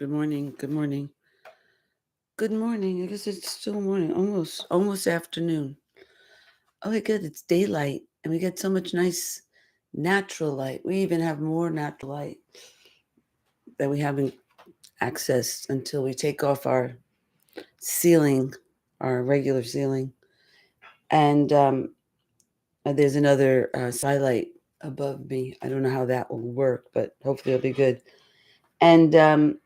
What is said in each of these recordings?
Good morning. Good morning. Good morning. I guess it's still morning. Almost afternoon. Okay, good. It's daylight and we get so much nice natural light. We even have more natural light that we haven't accessed until we take off our ceiling, our regular ceiling. And there's another skylight above me. I don't know how that will work, but hopefully it'll be good. And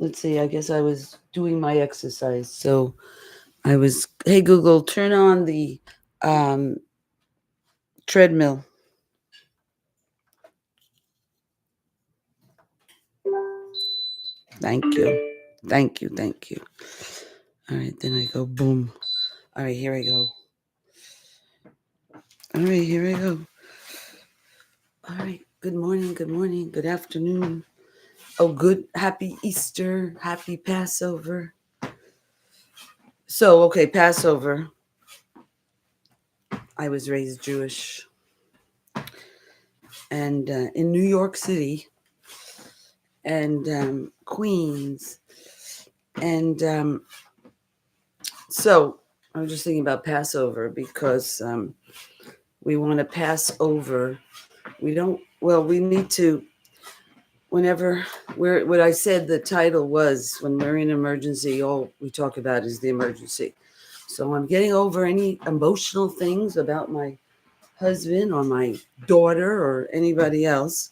let's see, I guess I was doing my exercise. So hey Google, turn on the um, treadmill. Thank you. Thank you. Thank you. All right, then I go boom. All right, here I go. All right, here I go. All right, good morning, good morning, good afternoon. Oh, good, happy Easter, happy Passover. So, okay, Passover. I was raised Jewish. And in New York City and Queens. And so I was just thinking about Passover because we want to pass over. We need to, what I said the title was, when we're in emergency, all we talk about is the emergency. So I'm getting over any emotional things about my husband or my daughter or anybody else,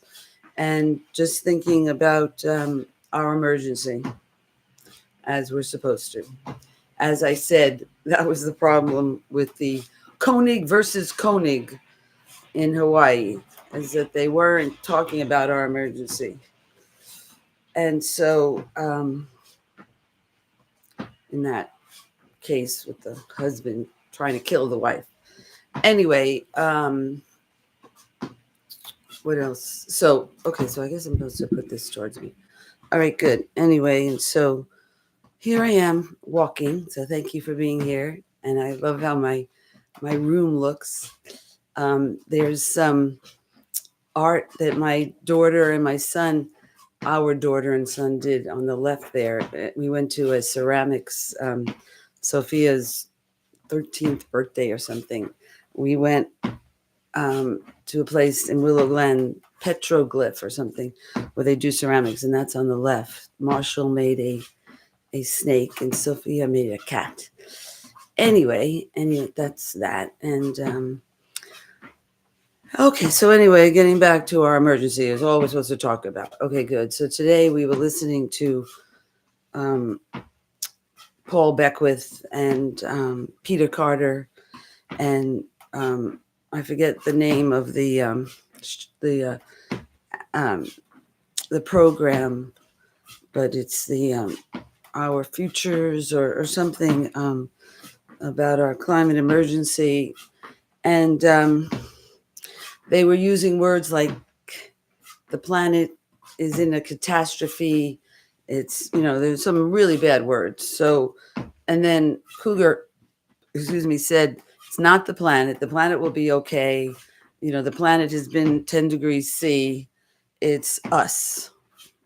and just thinking about our emergency as we're supposed to. As I said, that was the problem with the Koenig versus Koenig in Hawaii, is that they weren't talking about our emergency. And so, in that case with the husband trying to kill the wife. Anyway, what else? So, okay, so I guess I'm supposed to put this towards me. All right, good. Anyway, and so here I am walking. So thank you for being here. And I love how my room looks. There's some art that my daughter and my son, our daughter and son, did on the left there. We went to a ceramics, Sophia's 13th birthday or something. We went to a place in Willow Glen, Petroglyph or something, where they do ceramics, and that's on the left. Marshall made a snake, and Sophia made a cat. Anyway, that's that. And okay, so anyway, getting back to our emergency is all we're supposed to talk about. Okay, good. So today we were listening to Paul Beckwith and Peter Carter, and I forget the name of the the um, the program, but it's the our futures or something about our climate emergency, and they were using words like the planet is in a catastrophe. It's, there's some really bad words. So, and then Cougar, said it's not the planet. The planet will be okay. The planet has been 10 degrees C. It's us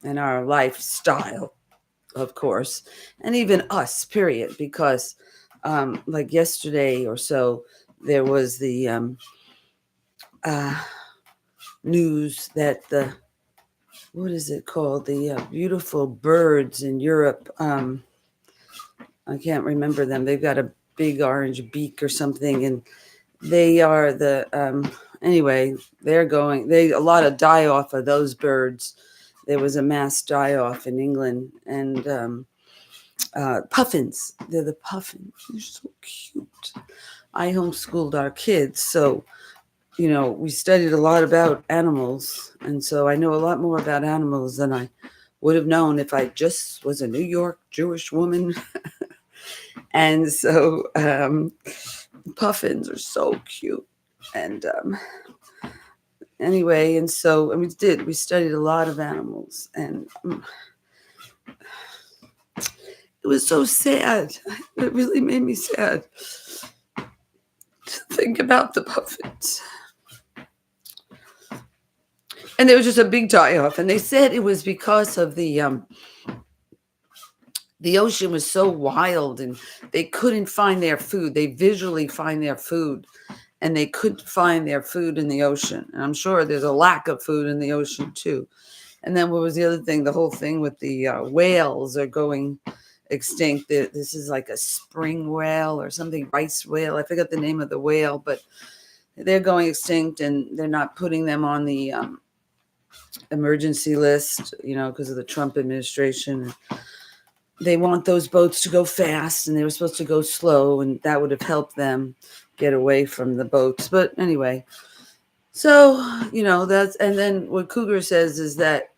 and our lifestyle, of course, and even us, period. Because, like yesterday or so, there was the news that what is it called? The beautiful birds in Europe. I can't remember them. They've got a big orange beak or something, and they are anyway, a lot of die off of those birds. There was a mass die off in England, and puffins. They're the puffins. They're so cute. I homeschooled our kids, so we studied a lot about animals, and so I know a lot more about animals than I would have known if I just was a New York Jewish woman. And so puffins are so cute. And anyway, and so we studied a lot of animals, and it was so sad. It really made me sad to think about the puffins. And there was just a big die off, and they said it was because of the the ocean was so wild, and they couldn't find their food. They visually find their food, and they couldn't find their food in the ocean. And I'm sure there's a lack of food in the ocean too. And then what was the other thing? The whole thing with the whales are going extinct. This is like a spring whale or something, rice whale. I forget the name of the whale, but they're going extinct, and they're not putting them on the emergency list, because of the Trump administration. They want those boats to go fast, and they were supposed to go slow, and that would have helped them get away from the boats. But anyway, so, and then what Cougar says is that,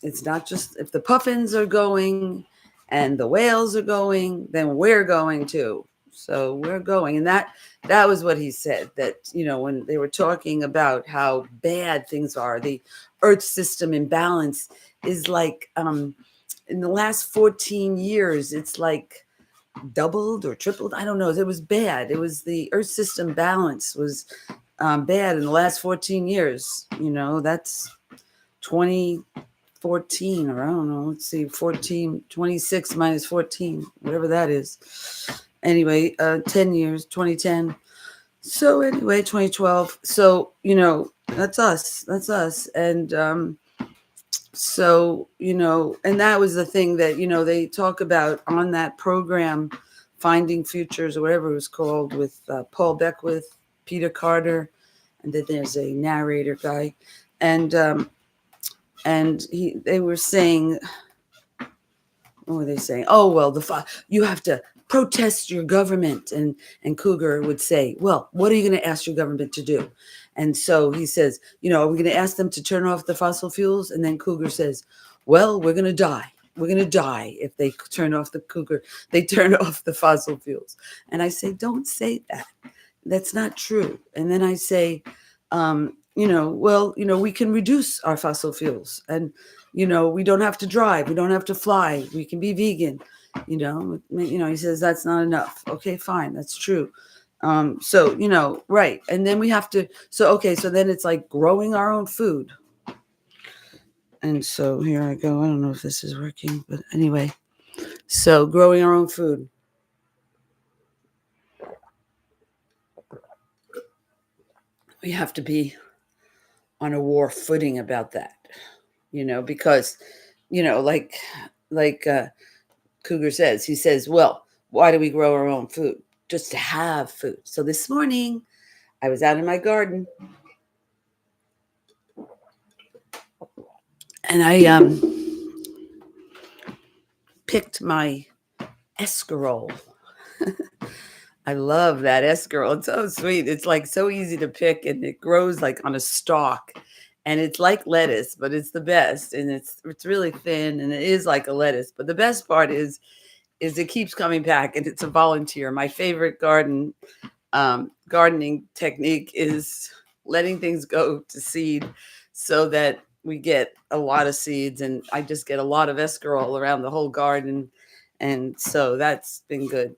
it's not just if the puffins are going and the whales are going, then we're going too. So we're going. And that was what he said, that, when they were talking about how bad things are, the Earth system imbalance is like, in the last 14 years, it's like doubled or tripled. I don't know. It was bad. It was the Earth system balance was bad in the last 14 years. That's 2014, or I don't know. Let's see, 26 minus 14, whatever that is. Anyway, 10 years, 2010. So anyway, 2012. So, that's us. That's us. And so, and that was the thing that, they talk about on that program, Finding Futures, or whatever it was called, with Paul Beckwith, Peter Carter, and then there's a narrator guy. And they were saying, what were they saying? Oh, well, you have to protest your government. And Cougar would say, well, what are you going to ask your government to do? And so he says, are we going to ask them to turn off the fossil fuels? And then Cougar says, well, we're going to die. We're going to die if they turn off the fossil fuels. And I say, don't say that. That's not true. And then I say, we can reduce our fossil fuels, and, we don't have to drive. We don't have to fly. We can be vegan. He says that's not enough. Okay, fine. That's true. Right. And then we have to, so then it's like growing our own food. And so here I go. I don't know if this is working, but anyway, so growing our own food. We have to be on a war footing about that, because, like Cougar says, he says, well, why do we grow our own food? Just to have food. So this morning I was out in my garden, and I picked my escarole. I love that escarole. It's so sweet. It's like so easy to pick, and it grows like on a stalk, and it's like lettuce, but it's the best. And it's really thin, and it is like a lettuce. But the best part is it keeps coming back, and it's a volunteer. My favorite gardening technique is letting things go to seed, so that we get a lot of seeds, and I just get a lot of escarole around the whole garden. And so that's been good.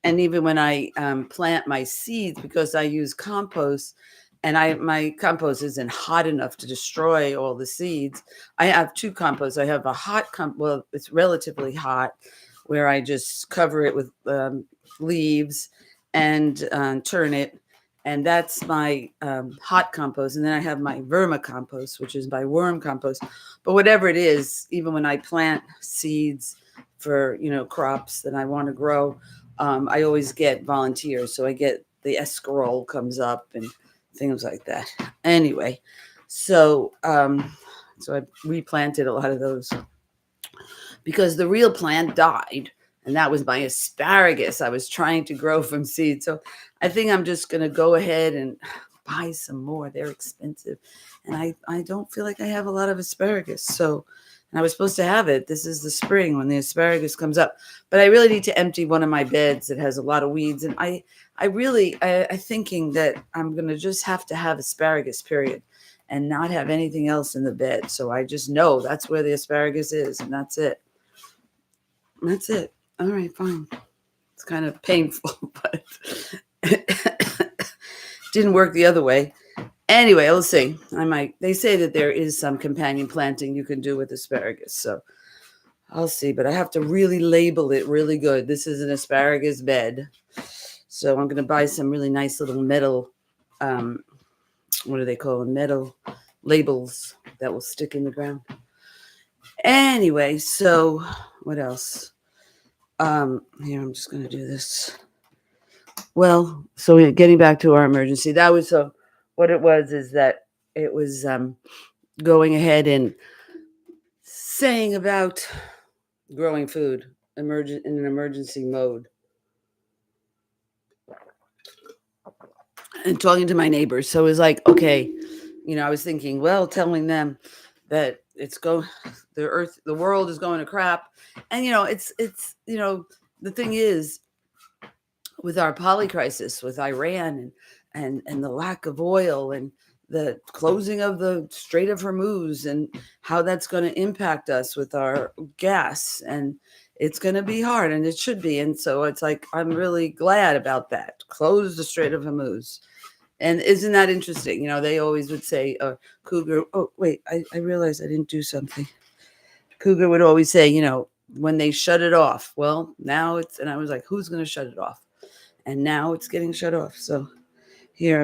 And even when I plant my seeds, because I use compost, and my compost isn't hot enough to destroy all the seeds. I have two composts. I have a hot well, it's relatively hot, where I just cover it with leaves and turn it. And that's my hot compost. And then I have my vermicompost, which is my worm compost. But whatever it is, even when I plant seeds for, crops that I want to grow, I always get volunteers. So I get the escarole comes up and things like that. Anyway, so I replanted a lot of those, because the real plant died. And that was my asparagus I was trying to grow from seed. So I think I'm just going to go ahead and buy some more. They're expensive. And I don't feel like I have a lot of asparagus. So, and I was supposed to have it. This is the spring when the asparagus comes up. But I really need to empty one of my beds that has a lot of weeds. And I'm thinking that I'm going to just have to have asparagus, period, and not have anything else in the bed. So I just know that's where the asparagus is, and that's it. That's it. All right, fine. It's kind of painful, but didn't work the other way. Anyway, we'll see. They say that there is some companion planting you can do with asparagus. So I'll see, but I have to really label it really good. This is an asparagus bed. So I'm going to buy some really nice little metal, what do they call them? Metal labels that will stick in the ground. Anyway, so what else? Here, I'm just going to do this. Well, so getting back to our emergency, that was what it was is that it was going ahead and saying about growing food in an emergency mode and talking to my neighbors. So it was like, okay, I was thinking, well, telling them that the world is going to crap. And, it's, the thing is with our poly crisis with Iran and the lack of oil and the closing of the Strait of Hormuz and how that's going to impact us with our gas. And it's going to be hard, and it should be. And so it's like, I'm really glad about that. Close the Strait of Hormuz. And isn't that interesting? They always would say, Cougar, oh, wait, I realized I didn't do something. Cougar would always say, when they shut it off, well, now and I was like, who's going to shut it off? And now it's getting shut off. So here,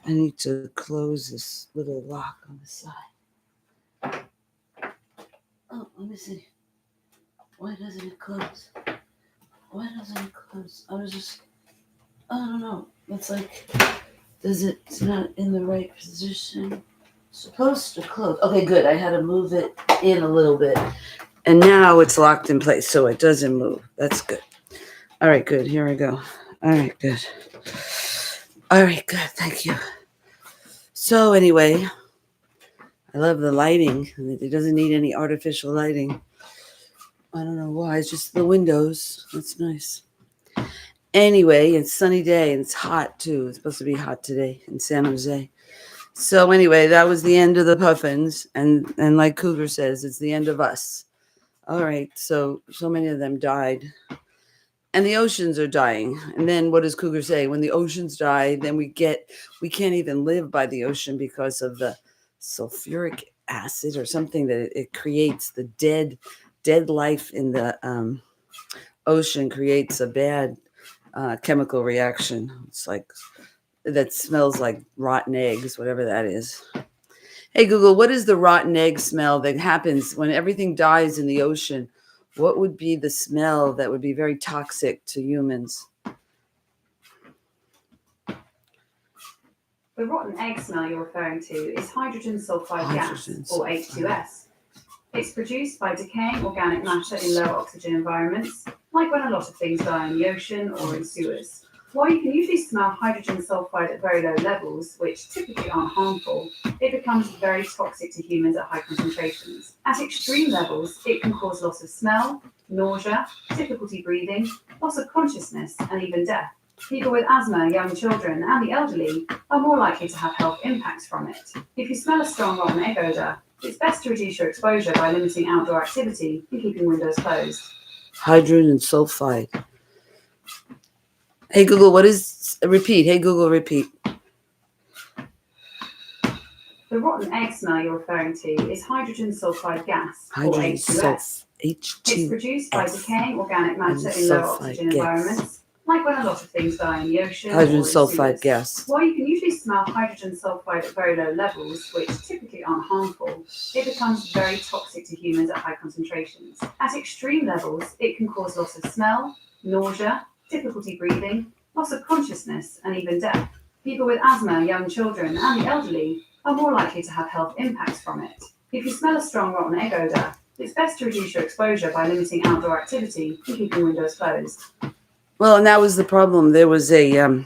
I need to close this little lock on the side. Oh, let me see. Why doesn't it close? I don't know. It's like, it's not in the right position. It's supposed to close. Okay, good. I had to move it in a little bit. And now it's locked in place, so it doesn't move. That's good. All right, good. Here we go. All right, good. Thank you. So anyway, I love the lighting. It doesn't need any artificial lighting. I don't know why. It's just the windows. That's nice. Anyway, it's a sunny day and it's hot too. It's supposed to be hot today in San Jose. So anyway, that was the end of the puffins. And like Cougar says, it's the end of us. All right. So many of them died. And the oceans are dying. And then what does Cougar say? When the oceans die, then we can't even live by the ocean because of the sulfuric acid or something that it creates. The dead life in the ocean creates a bad chemical reaction. It's like, that smells like rotten eggs, whatever that is. Hey, Google, what is the rotten egg smell that happens when everything dies in the ocean? What would be the smell that would be very toxic to humans? The rotten egg smell you're referring to is hydrogen sulfide gas, or H2S. It's produced by decaying organic matter in low oxygen environments, like when a lot of things die in the ocean or in sewers. While you can usually smell hydrogen sulfide at very low levels, which typically aren't harmful, it becomes very toxic to humans at high concentrations. At extreme levels, it can cause loss of smell, nausea, difficulty breathing, loss of consciousness, and even death. People with asthma, young children, and the elderly are more likely to have health impacts from it. If you smell a strong rotten egg odor, it's best to reduce your exposure by limiting outdoor activity and keeping windows closed. Hydrogen sulfide. Hey Google, repeat. Hey Google, repeat. The rotten egg smell you're referring to is hydrogen sulfide gas, or H2S. It's produced by decaying organic matter in low oxygen environments, like when a lot of things die in the ocean. Hydrogen sulfide gas. While you can usually smell hydrogen sulfide at very low levels, which typically aren't harmful, it becomes very toxic to humans at high concentrations. At extreme levels, it can cause loss of smell, nausea, difficulty breathing, loss of consciousness, and even death. People with asthma, young children, and the elderly are more likely to have health impacts from it. If you smell a strong rotten egg odor, it's best to reduce your exposure by limiting outdoor activity and keeping windows closed. Well, and that was the problem. There was in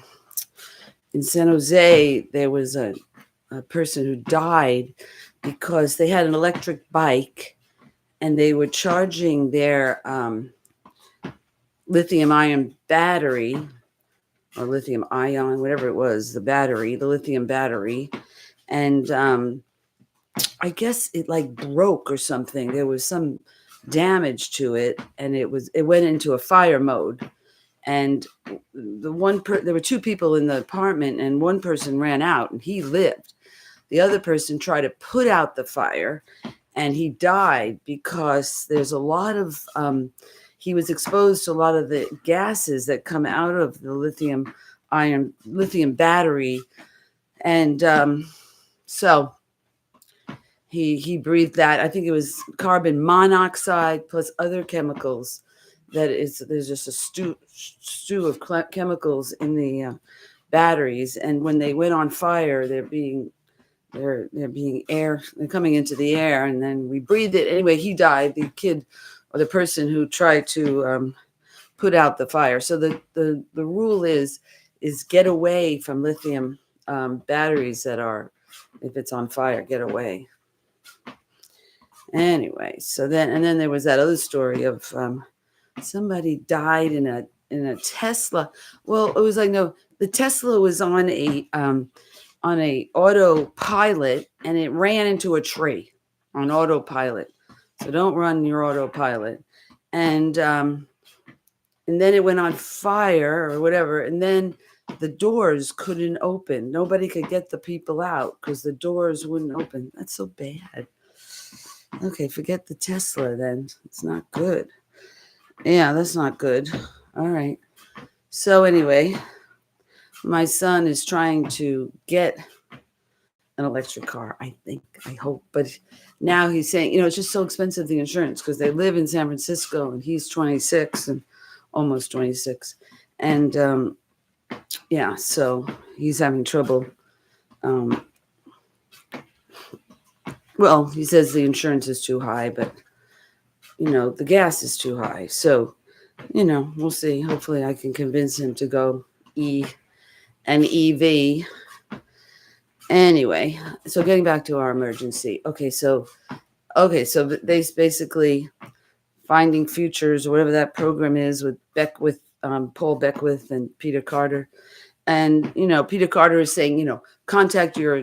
San Jose, there was a person who died because they had an electric bike and they were charging their lithium-ion battery, or lithium-ion, whatever it was, the lithium battery. And I guess it like broke or something. There was some damage to it, and it went into a fire mode. And there were two people in the apartment, and one person ran out and he lived. The other person tried to put out the fire, and he died because there's a lot of he was exposed to a lot of the gases that come out of the lithium battery, and so he breathed that. I think it was carbon monoxide plus other chemicals. There's just a stew of chemicals in the batteries, and when they went on fire, they're being they're coming into the air, and then we breathed it. Anyway, he died, the kid or the person who tried to put out the fire. So the rule is get away from lithium batteries that are, if it's on fire, get away. Anyway, so then there was that other story of somebody died in a Tesla. Well, it was like, no, the Tesla was on a autopilot, and it ran into a tree on autopilot. So don't run your autopilot. And then it went on fire or whatever. And then the doors couldn't open. Nobody could get the people out because the doors wouldn't open. That's so bad. Okay, forget the Tesla then. It's not good. Yeah, that's not good. All right. So anyway, my son is trying to get an electric car, I hope. But now he's saying, it's just so expensive, the insurance, because they live in San Francisco, and he's 26 and almost 26. And so he's having trouble. Well, he says the insurance is too high, but, the gas is too high. So, we'll see. Hopefully I can convince him to go an EV. Anyway, so getting back to our emergency. Okay, so they basically Finding Futures or whatever that program is with Paul Beckwith and Peter Carter. And, Peter Carter is saying, contact your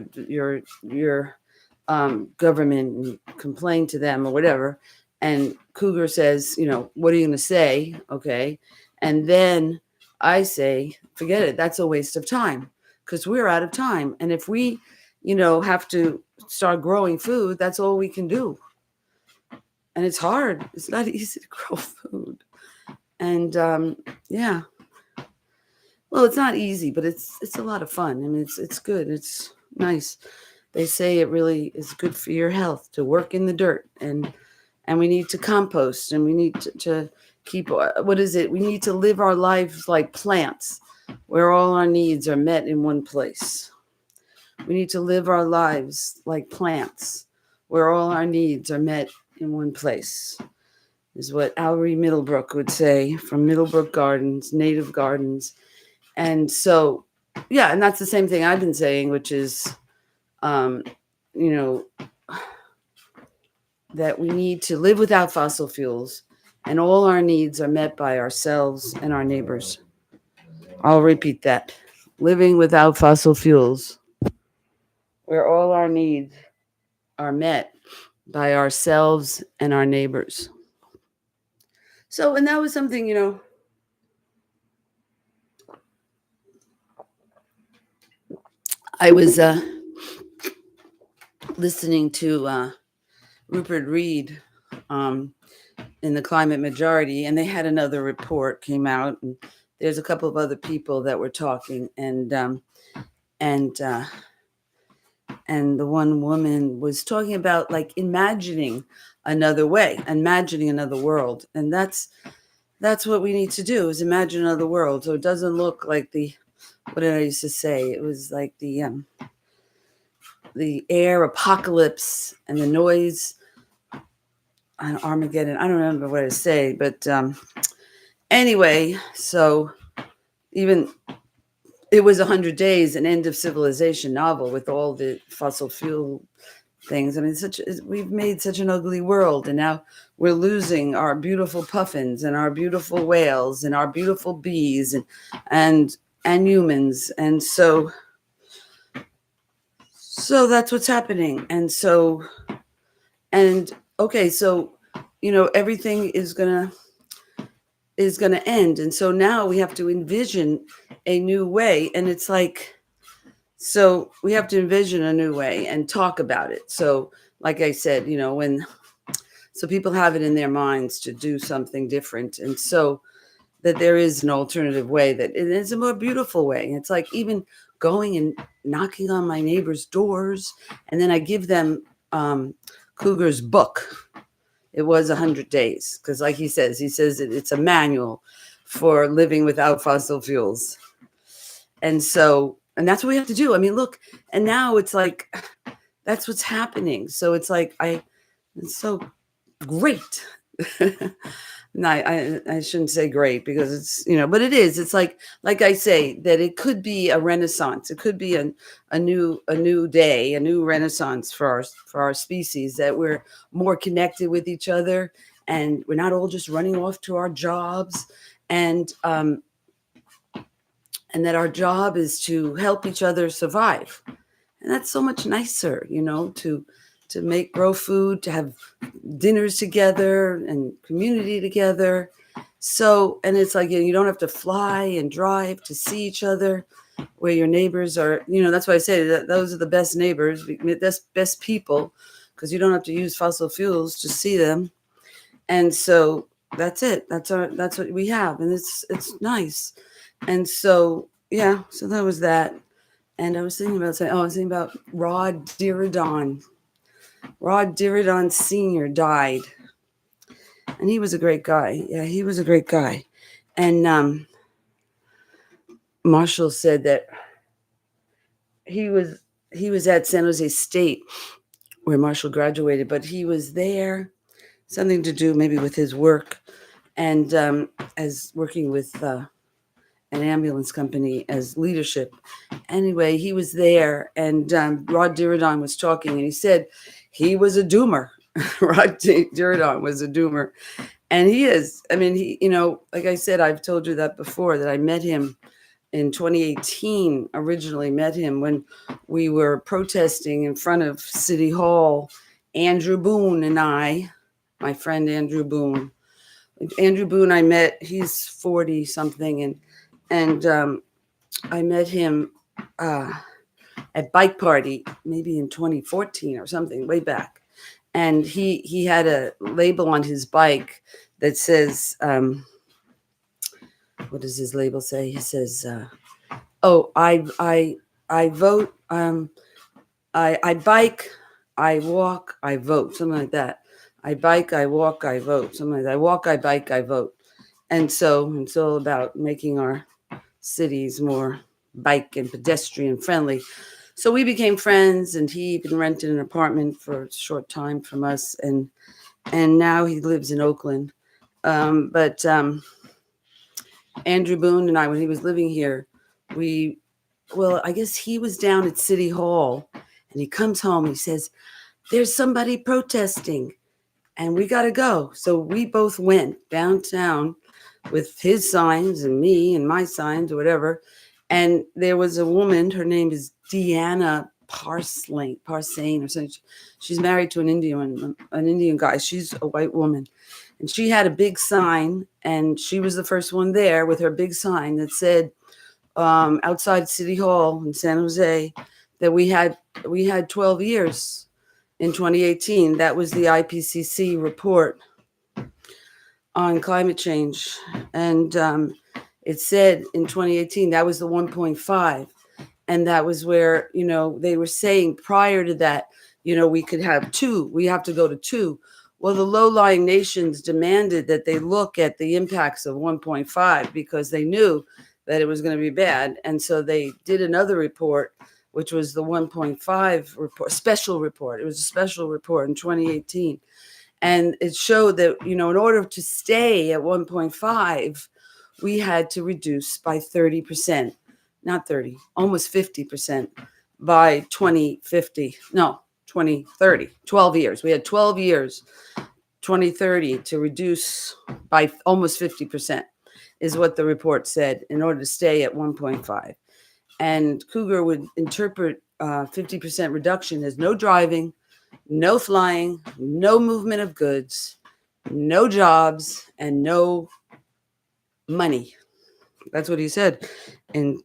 government and complain to them or whatever. And Cougar says, what are you going to say? Okay. And then I say, forget it. That's a waste of time because we're out of time. And if we, have to start growing food, that's all we can do. And it's hard. It's not easy to grow food. And well, it's not easy, but it's a lot of fun. I mean, it's good. It's nice. They say it really is good for your health to work in the dirt, and we need to compost, and we need to keep, what is it? We need to live our lives like plants, where all our needs are met in one place. We need to live our lives like plants, where all our needs are met in one place, is what Alrie Middlebrook would say from Middlebrook Gardens, Native Gardens. And so, yeah, and that's the same thing I've been saying, which is, that we need to live without fossil fuels, and all our needs are met by ourselves and our neighbors. I'll repeat that. Living without fossil fuels, where all our needs are met by ourselves and our neighbors. So, and that was something, I was listening to Rupert Reed in the Climate Majority, and they had another report came out, and there's a couple of other people that were talking, and the one woman was talking about like imagining another way, imagining another world, and that's what we need to do, is imagine another world, so it doesn't look like what did I used to say? It was like the air apocalypse and the noise on Armageddon. I don't remember what I say, but anyway, so even it was 100 Days, an End of Civilization novel with all the fossil fuel things. I mean, we've made such an ugly world, and now we're losing our beautiful puffins and our beautiful whales and our beautiful bees and humans, and so that's what's happening. And so, okay, so everything is gonna end, and so now we have to envision a new way, and it's like, so we have to envision a new way and talk about it. So like I said, so people have it in their minds to do something different. And so that there is an alternative way, that it is a more beautiful way. It's like even going and knocking on my neighbor's doors. And then I give them Cougar's book. It was 100 days. Because like he says it's a manual for living without fossil fuels. And so, and that's what we have to do. I mean, look, and now it's like, that's what's happening. So it's like, it's so great. No, I shouldn't say great, because it's, but it is. It's like I say, that it could be a renaissance. It could be a new day, a new renaissance for our species, that we're more connected with each other, and we're not all just running off to our jobs, and that our job is to help each other survive. And that's so much nicer, to grow food, to have dinners together and community together. So, and it's like, you don't have to fly and drive to see each other, where your neighbors are, that's why I say that those are the best neighbors, best people, because you don't have to use fossil fuels to see them. And so that's it. That's what we have. And it's nice. And so, yeah, so that was that. And I was thinking about Rod Diridon. Rod Diridon Sr. died. And he was a great guy. Yeah, he was a great guy. And Marshall said that he was at San Jose State, where Marshall graduated, but he was there, something to do maybe with his work, and as working with an ambulance company as leadership. Anyway, he was there, and Rod Diridon was talking, and he said he was a doomer. Rod Diridon was a doomer. And he is. I mean, he, like I said, I've told you that before, that I met him in 2018, originally met him when we were protesting in front of City Hall. Andrew Boone and I, my friend Andrew Boone, I met, he's 40 something. And I met him at Bike Party, maybe in 2014 or something, way back. And he had a label on his bike that says, what does his label say? He says, I vote, I bike, I walk, I vote, something like that. I bike, I walk, I vote, something like that. I walk, I bike, I vote. And so it's all about making our cities more bike and pedestrian friendly. So we became friends, and he even rented an apartment for a short time from us, and now he lives in Oakland. But Andrew Boone and I, when he was living here, I guess he was down at City Hall, and he comes home, he says, there's somebody protesting, and we got to go. So we both went downtown with his signs and me and my signs or whatever. And there was a woman, her name is Deanna Parsane or something. She's married to an Indian guy. She's a white woman. And she had a big sign, and she was the first one there with her big sign that said, outside City Hall in San Jose, that we had 12 years in 2018. That was the IPCC report on climate change. And it said in 2018, that was the 1.5. And that was where, they were saying prior to that, we could have 2. We have to go to 2. Well, the low-lying nations demanded that they look at the impacts of 1.5 because they knew that it was going to be bad. And so they did another report, which was the 1.5 report, special report. It was a special report in 2018. And it showed that, in order to stay at 1.5, we had to reduce by 30%, not 30, almost 50% by 2050. No, 2030, 12 years. We had 12 years, 2030, to reduce by almost 50% is what the report said, in order to stay at 1.5. And Cougar would interpret 50% reduction as no driving, no flying, no movement of goods, no jobs, and no money. That's what he said in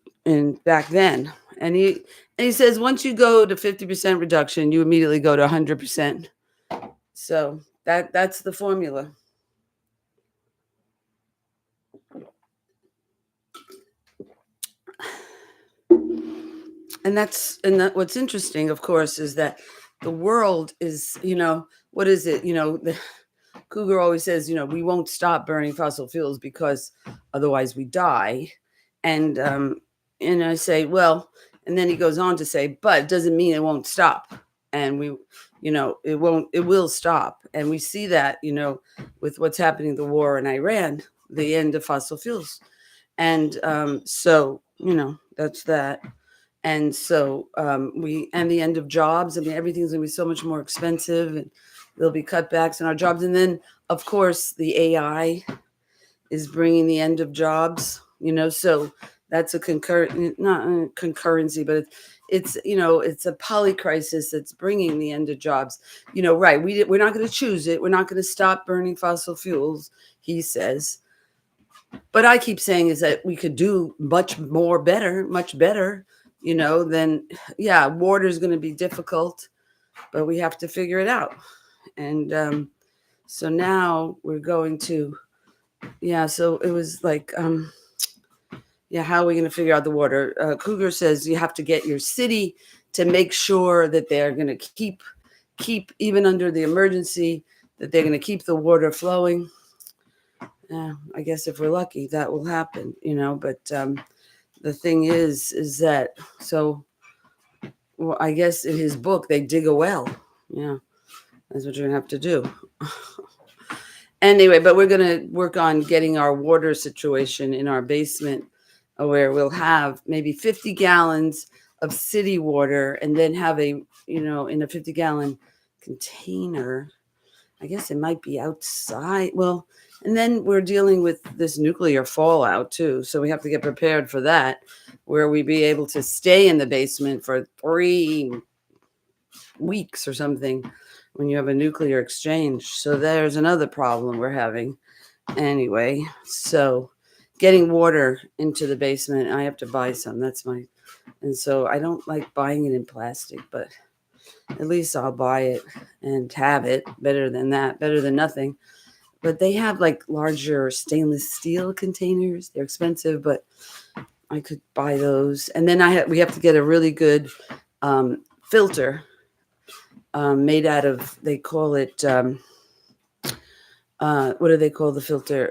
back then. And And he says once you go to 50% reduction, you immediately go to 100%. So that's the formula. And what's interesting, of course, is that the world is, what is it? The Cougar always says, we won't stop burning fossil fuels because otherwise we die. And I say, well, and then he goes on to say, but it doesn't mean it won't stop. And it will stop. And we see that, with what's happening, the war in Iran, the end of fossil fuels. And so, that's that. And so and the end of jobs. I mean, everything's going to be so much more expensive, and there'll be cutbacks in our jobs. And then, of course, the AI is bringing the end of jobs, so that's not a concurrency, but it's a polycrisis that's bringing the end of jobs, right. We're not going to choose it. We're not going to stop burning fossil fuels, he says. But I keep saying is that we could do much better, then, yeah, water is going to be difficult, but we have to figure it out. And so now we're going to, so it was like, how are we going to figure out the water? Cougar says you have to get your city to make sure that they're going to keep, even under the emergency, that they're going to keep the water flowing. I guess if we're lucky, that will happen, but the thing is that, so, well, I guess in his book, they dig a well. Yeah, that's what you're going to have to do. Anyway, but we're going to work on getting our water situation in our basement where we'll have maybe 50 gallons of city water and then have in a 50-gallon container. I guess it might be outside. Well, and then we're dealing with this nuclear fallout too. So we have to get prepared for that, where we be able to stay in the basement for 3 weeks or something when you have a nuclear exchange. So there's another problem we're having. Anyway, so getting water into the basement, I have to buy some. And so I don't like buying it in plastic, but at least I'll buy it and have it. Better than nothing. But they have like larger stainless steel containers. They're expensive, but I could buy those. And then we have to get a really good filter made out of, they call it, what do they call the filter?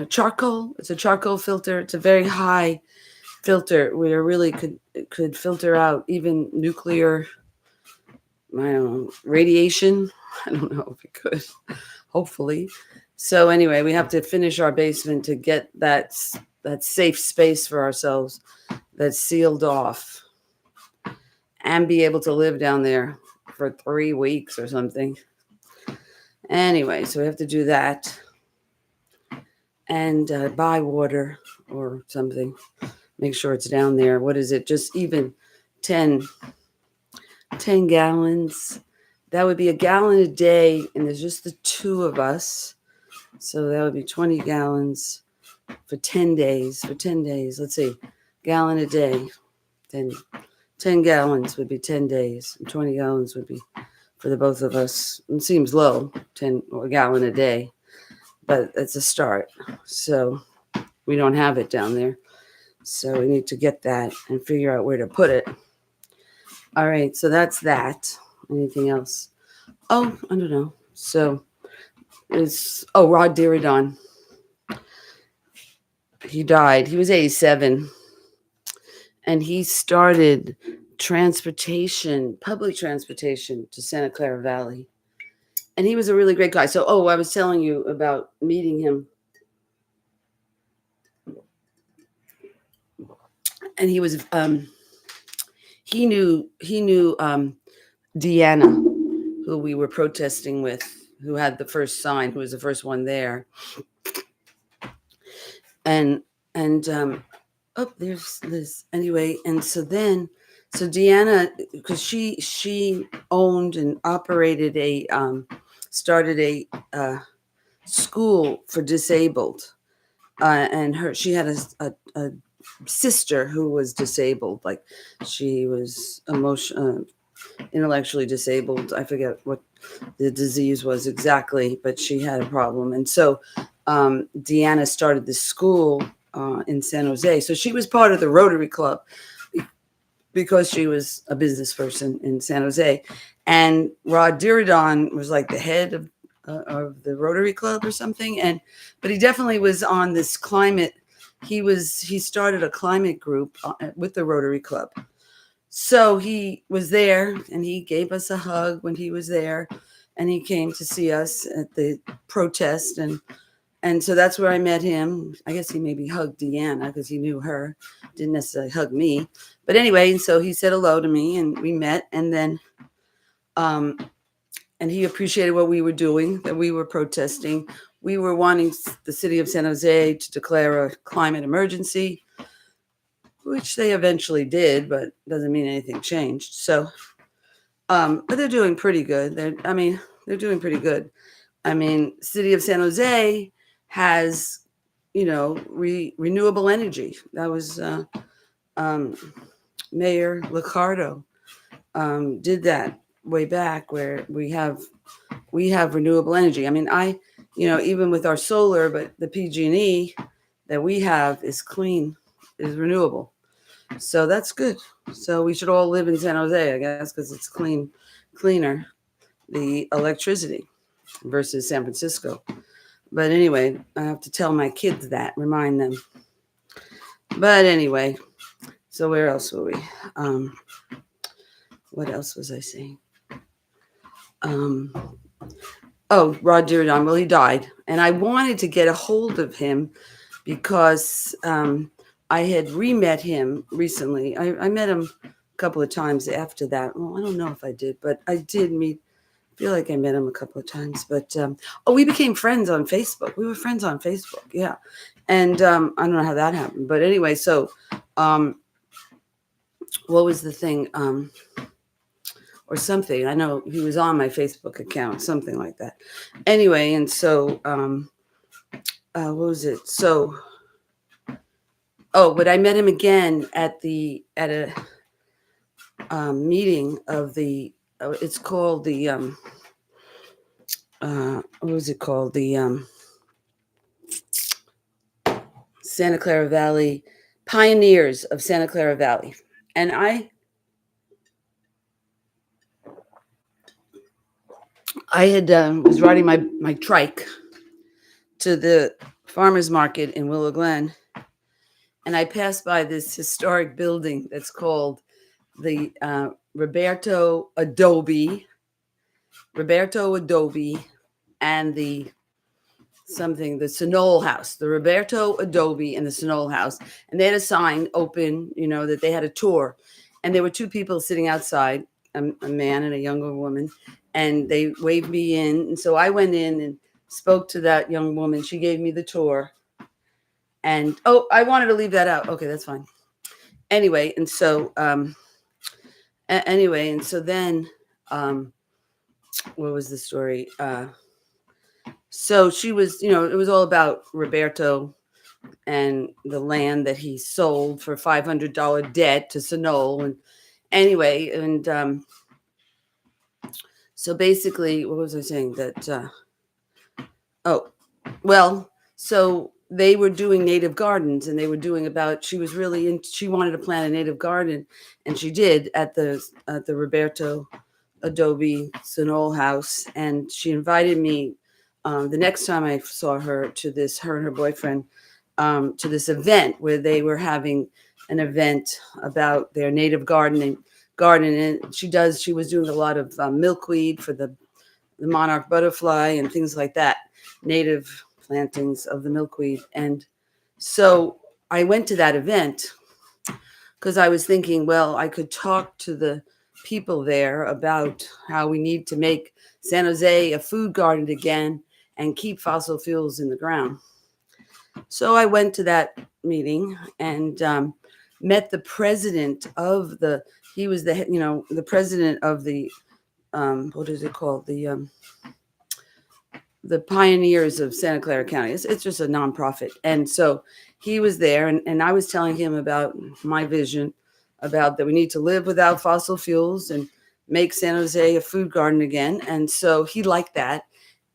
Charcoal. It's a charcoal filter. It's a very high filter where it really could filter out even nuclear, radiation. I don't know if it could, hopefully. So anyway, we have to finish our basement to get that safe space for ourselves that's sealed off and be able to live down there for 3 weeks or something. Anyway, so we have to do that and buy water or something. Make sure it's down there. What is it? Just even 10 gallons. That would be a gallon a day, and there's just the 2 of us. So that would be 20 gallons for 10 days. Let's see, gallon a day. 10 gallons would be 10 days. And 20 gallons would be for the both of us. It seems low, 10 or a gallon a day, but it's a start. So we don't have it down there. So we need to get that and figure out where to put it. All right, so that's that. Anything else? Oh, I don't know. So Rod Diridon. He died. He was 87. And he started public transportation to Santa Clara Valley. And he was a really great guy. So, I was telling you about meeting him. And he was, he knew Deanna, who we were protesting with, who had the first sign, who was the first one there. And there's Liz. Anyway, and so Deanna, because she owned and operated started a school for disabled, and she had a sister who was disabled. Like she was intellectually disabled. I forget what the disease was exactly, but she had a problem. And so Deanna started this school in San Jose. So she was part of the Rotary Club because she was a business person in San Jose. And Rod Diridon was like the head of the Rotary Club or something. But he definitely was on this climate. He started a climate group with the Rotary Club. So he was there and he gave us a hug when he was there, and he came to see us at the protest. And so that's where I met him. I guess he maybe hugged Deanna because he knew her, didn't necessarily hug me. But anyway, and so he said hello to me and we met, and then and he appreciated what we were doing, that we were protesting. We were wanting the city of San Jose to declare a climate emergency, which they eventually did, but doesn't mean anything changed. So, but they're doing pretty good. They're doing pretty good. I mean, city of San Jose has, renewable energy. That was Mayor Liccardo did that way back, where we have renewable energy. I mean, even with our solar, but the PG&E that we have is clean, is renewable. So that's good. So we should all live in San Jose, I guess, because it's cleaner, the electricity versus San Francisco. But anyway, I have to tell my kids that, remind them. But anyway, so where else were we? What else was I saying? Rod Diridon. Well, he died. And I wanted to get a hold of him because I had re-met him recently. I met him a couple of times after that. Well, I don't know if I did, but I did meet. I feel like I met him a couple of times. But we became friends on Facebook. We were friends on Facebook, yeah. And I don't know how that happened. But anyway, so what was the thing? Or something. I know he was on my Facebook account, something like that. Anyway, and so what was it? So but I met him again at a meeting of the it's called the what was it called? The Santa Clara Valley Pioneers of Santa Clara Valley. And I had was riding my trike to the farmers market in Willow Glen, and I passed by this historic building that's called the Roberto Adobe, and the Sonol House, the Roberto Adobe and the Sonol House. And they had a sign open, that they had a tour. And there were two people sitting outside, a man and a younger woman, and they waved me in. And so I went in and spoke to that young woman. She gave me the tour. And, I wanted to leave that out. Okay, that's fine. Anyway, and so, then, what was the story? So she was, it was all about Roberto and the land that he sold for $500 debt to Sonol. And anyway, and so basically, what was I saying? That, so they were doing native gardens, and they were doing she was really she wanted to plant a native garden, and she did at the Roberto Adobe Sonol House. And she invited me the next time I saw her to her and her boyfriend, to this event where they were having an event about their native garden. And she was doing a lot of milkweed for the monarch butterfly and things like that, native plantings of the milkweed. And so I went to that event because I was thinking, well, I could talk to the people there about how we need to make San Jose a food garden again and keep fossil fuels in the ground. So I went to that meeting and met the president of he was the president of the, what is it called? The Pioneers of Santa Clara County. It's just a nonprofit. And so he was there, and I was telling him about my vision about that we need to live without fossil fuels and make San Jose a food garden again. And so he liked that.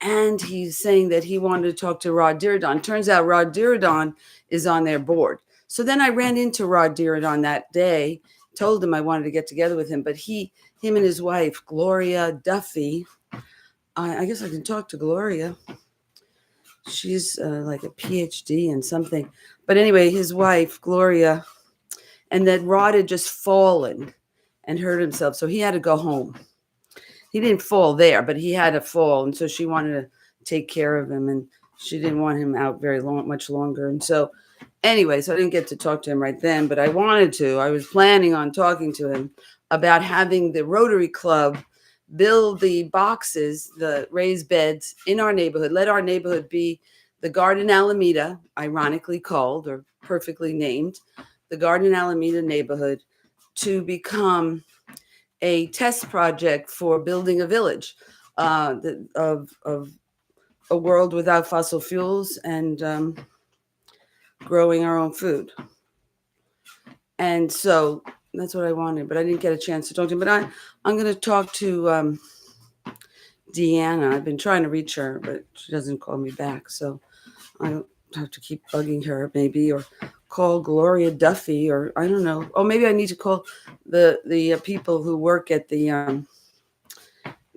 And he's saying that he wanted to talk to Rod Diridon. Turns out Rod Diridon is on their board. So then I ran into Rod Diridon that day, told him I wanted to get together with him, but him and his wife, Gloria Duffy, I guess I can talk to Gloria. She's like a PhD in something. But anyway, his wife, Gloria, and that Rod had just fallen and hurt himself. So he had to go home. He didn't fall there, but he had to fall. And so she wanted to take care of him, and she didn't want him out much longer. And so anyway, so I didn't get to talk to him right then, but I wanted to. I was planning on talking to him about having the Rotary Club build the boxes, the raised beds in our neighborhood. Let our neighborhood be the Garden Alameda, ironically called or perfectly named, the Garden Alameda neighborhood, to become a test project for building a village of a world without fossil fuels and growing our own food. And so that's what I wanted, but I didn't get a chance to talk to him. But I'm going to talk to Deanna. I've been trying to reach her, but she doesn't call me back. So I have to keep bugging her maybe, or call Gloria Duffy, or I don't know. Oh, maybe I need to call the people who work at the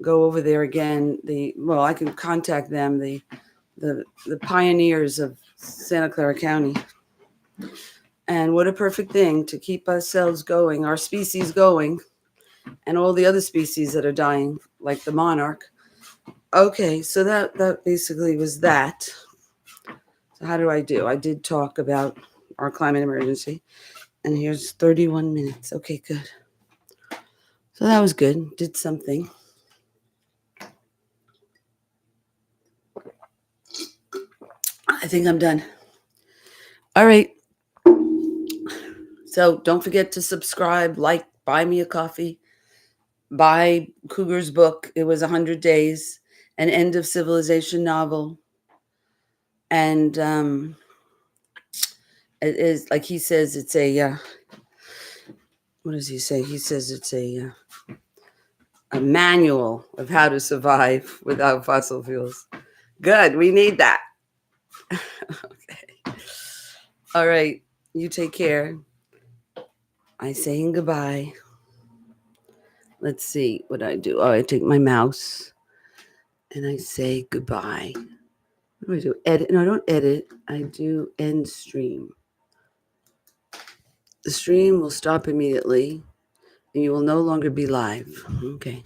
go over there again. I can contact them, the pioneers of Santa Clara County. And what a perfect thing to keep ourselves going, our species going, and all the other species that are dying, like the monarch. Okay, so that basically was that. So how do? I did talk about our climate emergency, and here's 31 minutes. Okay, good. So that was good. Did something. I think I'm done. All right. So don't forget to subscribe, like, buy me a coffee, buy Cougar's book. It was 100 Days, an End of Civilization novel. And it is, like he says, it's a, what does he say? He says it's a manual of how to survive without fossil fuels. Good. We need that. Okay. All right. You take care. I saying goodbye. Let's see what I do. Oh, I take my mouse and I say goodbye. What do I do? Edit? No, I don't edit. I do end stream. The stream will stop immediately and you will no longer be live. Okay.